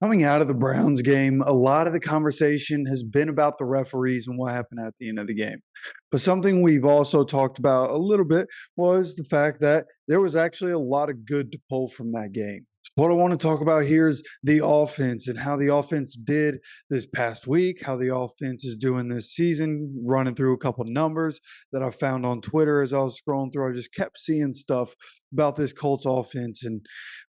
Coming out of the Browns game, a lot of the conversation has been about the referees and what happened at the end of the game. But something we've also talked about a little bit was the fact that there was actually a lot of good to pull from that game. What I want to talk about here is the offense and how the offense did this past week, how the offense is doing this season, running through a couple numbers that I found on Twitter as I was scrolling through. I just kept seeing stuff about this Colts offense and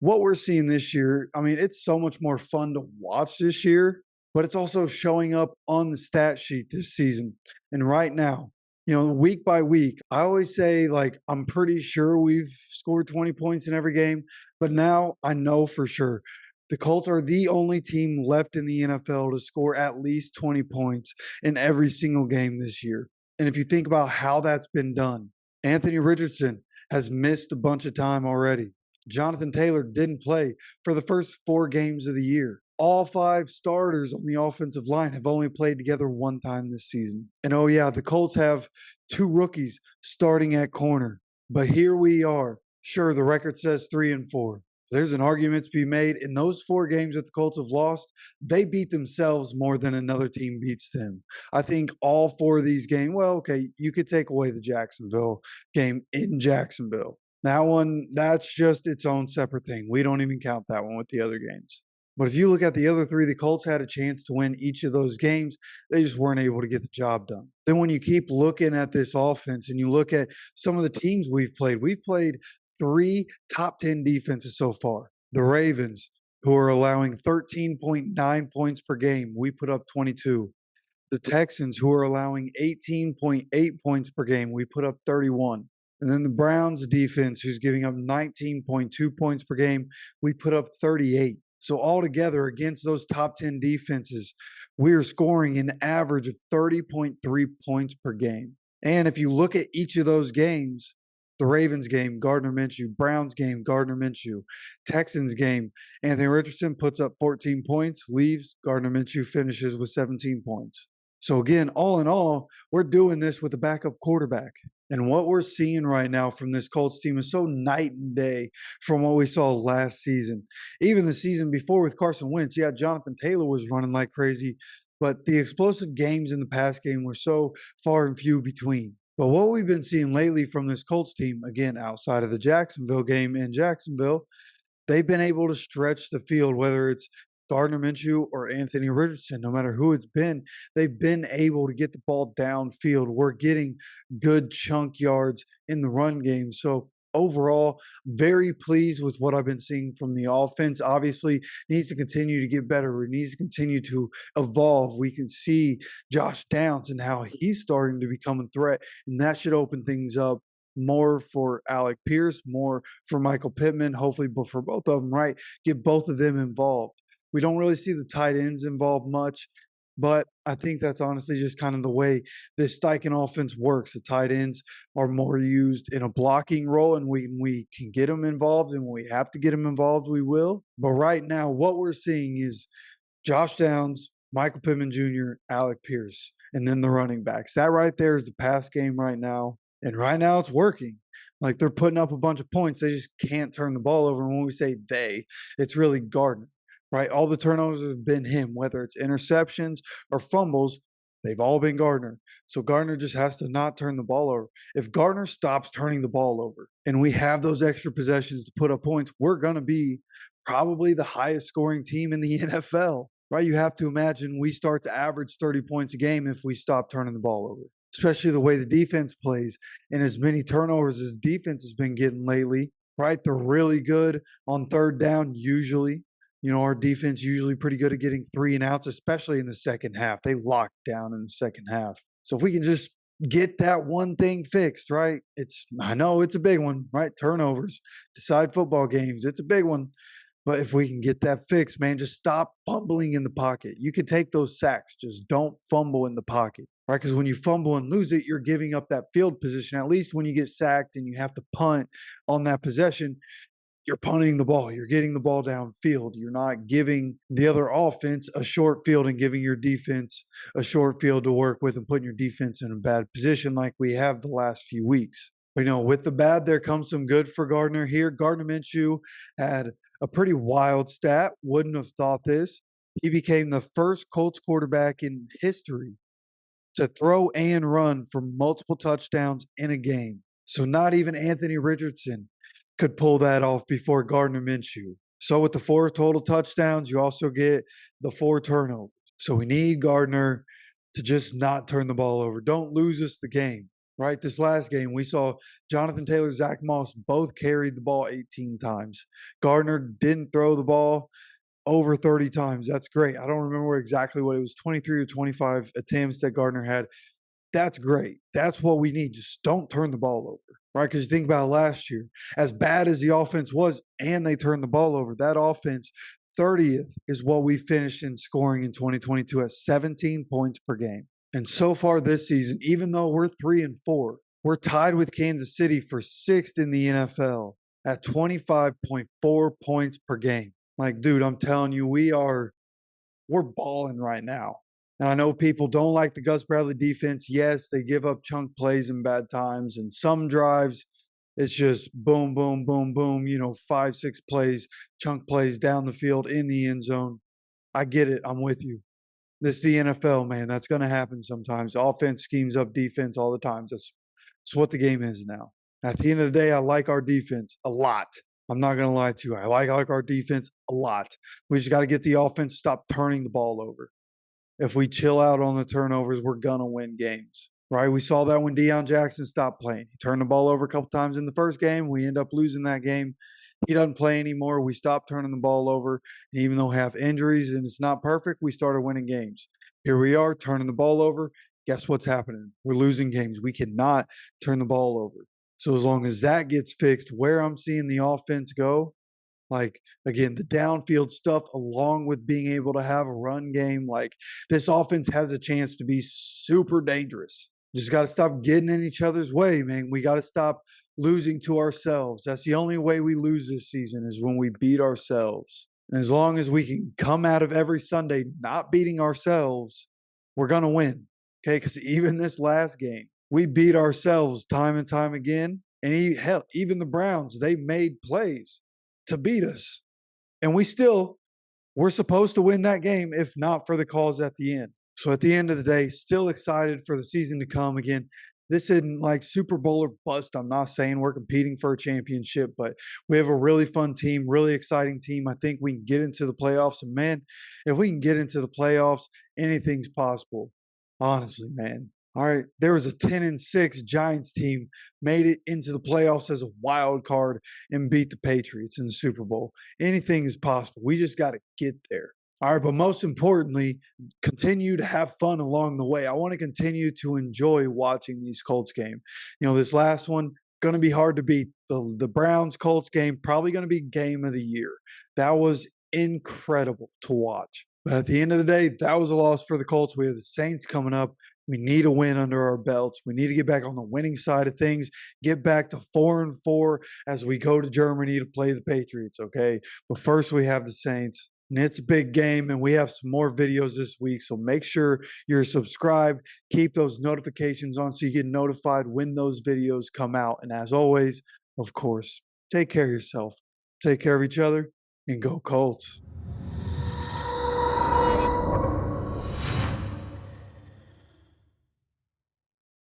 what we're seeing this year. I mean, it's so much more fun to watch this year, but it's also showing up on the stat sheet this season. And right now, week by week, I always say, like, I'm pretty sure we've scored 20 points in every game, but now I know for sure the Colts are the only team left in the NFL to score at least 20 points in every single game this year. And if you think about how that's been done, Anthony Richardson has missed a bunch of time already. Jonathan Taylor didn't play for the first 4 games of the year. All 5 starters on the offensive line have only played together one time this season. And oh, yeah, the Colts have 2 rookies starting at corner. But here we are. Sure, the record says 3-4. There's an argument to be made. In those 4 games that the Colts have lost, they beat themselves more than another team beats them. I think all 4 of these games, well, okay, you could take away the Jacksonville game in Jacksonville. That one, that's just its own separate thing. We don't even count that one with the other games. But if you look at the other 3, the Colts had a chance to win each of those games. They just weren't able to get the job done. Then when you keep looking at this offense and you look at some of the teams we've played 3 top 10 defenses so far. The Ravens, who are allowing 13.9 points per game, we put up 22. The Texans, who are allowing 18.8 points per game, we put up 31. And then the Browns defense, who's giving up 19.2 points per game, we put up 38. So altogether, against those top 10 defenses, we are scoring an average of 30.3 points per game. And if you look at each of those games, the Ravens game, Gardner Minshew; Browns game, Gardner Minshew; Texans game, Anthony Richardson puts up 14 points, leaves, Gardner Minshew finishes with 17 points. So again, all in all, we're doing this with a backup quarterback. And what we're seeing right now from this Colts team is so night and day from what we saw last season. Even the season before with Carson Wentz, yeah, Jonathan Taylor was running like crazy, but the explosive games in the pass game were so far and few between. But what we've been seeing lately from this Colts team, again, outside of the Jacksonville game in Jacksonville, they've been able to stretch the field, whether it's Gardner Minshew or Anthony Richardson, no matter who it's been, they've been able to get the ball downfield. We're getting good chunk yards in the run game. So overall, very pleased with what I've been seeing from the offense. Obviously, needs to continue to get better. It needs to continue to evolve. We can see Josh Downs and how he's starting to become a threat, and that should open things up more for Alec Pierce, more for Michael Pittman, hopefully for both of them, right? Get both of them involved. We don't really see the tight ends involved much, but I think that's honestly just kind of the way this Steichen offense works. The tight ends are more used in a blocking role, and we can get them involved, and when we have to get them involved, we will. But right now, what we're seeing is Josh Downs, Michael Pittman Jr., Alec Pierce, and then the running backs. That right there is the pass game right now. And right now it's working. Like, they're putting up a bunch of points. They just can't turn the ball over. And when we say they, it's really Gardner, right? All the turnovers have been him, whether it's interceptions or fumbles, they've all been Gardner. So Gardner just has to not turn the ball over. If Gardner stops turning the ball over and we have those extra possessions to put up points, we're going to be probably the highest scoring team in the NFL, right? You have to imagine we start to average 30 points a game if we stop turning the ball over, especially the way the defense plays and as many turnovers as defense has been getting lately, right? They're really good on third down usually. Our defense usually pretty good at getting 3 and outs, especially in the second half. They lock down in the second half. So if we can just get that one thing fixed, right? I know it's a big one, right? Turnovers, decide football games. It's a big one. But if we can get that fixed, man, just stop fumbling in the pocket. You can take those sacks. Just don't fumble in the pocket, right? Because when you fumble and lose it, you're giving up that field position. At least when you get sacked and you have to punt on that possession, you're punting the ball. You're getting the ball downfield. You're not giving the other offense a short field and giving your defense a short field to work with and putting your defense in a bad position like we have the last few weeks. But, with the bad, there comes some good for Gardner here. Gardner Minshew had A pretty wild stat. Wouldn't have thought this. He became the first Colts quarterback in history to throw and run for multiple touchdowns in a game. So not even Anthony Richardson could pull that off before Gardner Minshew. So with the 4 total touchdowns, you also get the 4 turnovers. So we need Gardner to just not turn the ball over. Don't lose us the game, right? This last game, we saw Jonathan Taylor, Zach Moss both carried the ball 18 times. Gardner didn't throw the ball over 30 times. That's great. I don't remember exactly what it was, 23 or 25 attempts that Gardner had. That's great. That's what we need. Just don't turn the ball over, right? Because you think about last year, as bad as the offense was, and they turned the ball over, that offense, 30th is what we finished in scoring in 2022 at 17 points per game. And so far this season, even though we're 3-4, we're tied with Kansas City for 6th in the NFL at 25.4 points per game. Like, dude, I'm telling you, we're balling right now. And I know people don't like the Gus Bradley defense. Yes, they give up chunk plays in bad times, and some drives, it's just boom, boom, boom, boom, 5, 6 plays, chunk plays down the field in the end zone. I get it. I'm with you. This is the NFL, man. That's going to happen sometimes. Offense schemes up defense all the time. That's what the game is now. At the end of the day, I like our defense a lot. I'm not going to lie to you. I like our defense a lot. We just got to get the offense to stop turning the ball over. If we chill out on the turnovers, we're going to win games, right? We saw that when Deion Jackson stopped playing. He turned the ball over a couple times in the first game. We end up losing that game. He doesn't play anymore. We stopped turning the ball over. And even though we have injuries and it's not perfect, we started winning games. Here we are turning the ball over. Guess what's happening? We're losing games. We cannot turn the ball over. So as long as that gets fixed, where I'm seeing the offense go, like, again, the downfield stuff, along with being able to have a run game, like, this offense has a chance to be super dangerous. Just got to stop getting in each other's way, man. We got to stop losing to ourselves. That's the only way we lose this season is when we beat ourselves. And as long as we can come out of every Sunday not beating ourselves, we're going to win. Okay? Because even this last game, we beat ourselves time and time again. And hell, even the Browns, they made plays to beat us. And we're supposed to win that game if not for the calls at the end. So at the end of the day, still excited for the season to come. Again, this isn't like Super Bowl or bust. I'm not saying we're competing for a championship, but we have a really fun team, really exciting team. I think we can get into the playoffs. And man, if we can get into the playoffs, anything's possible. Honestly, man. All right, there was a 10-6 Giants team made it into the playoffs as a wild card and beat the Patriots in the Super Bowl. Anything is possible. We just got to get there. All right, but most importantly, continue to have fun along the way. I want to continue to enjoy watching these Colts game. This last one going to be hard to beat. The Browns Colts game probably going to be game of the year. That was incredible to watch. But at the end of the day, that was a loss for the Colts. We have the Saints coming up. We need a win under our belts. We need to get back on the winning side of things, get back to 4-4 as we go to Germany to play the Patriots, okay? But first we have the Saints, and it's a big game, and we have some more videos this week, so make sure you're subscribed. Keep those notifications on so you get notified when those videos come out. And as always, of course, take care of yourself, take care of each other, and go Colts.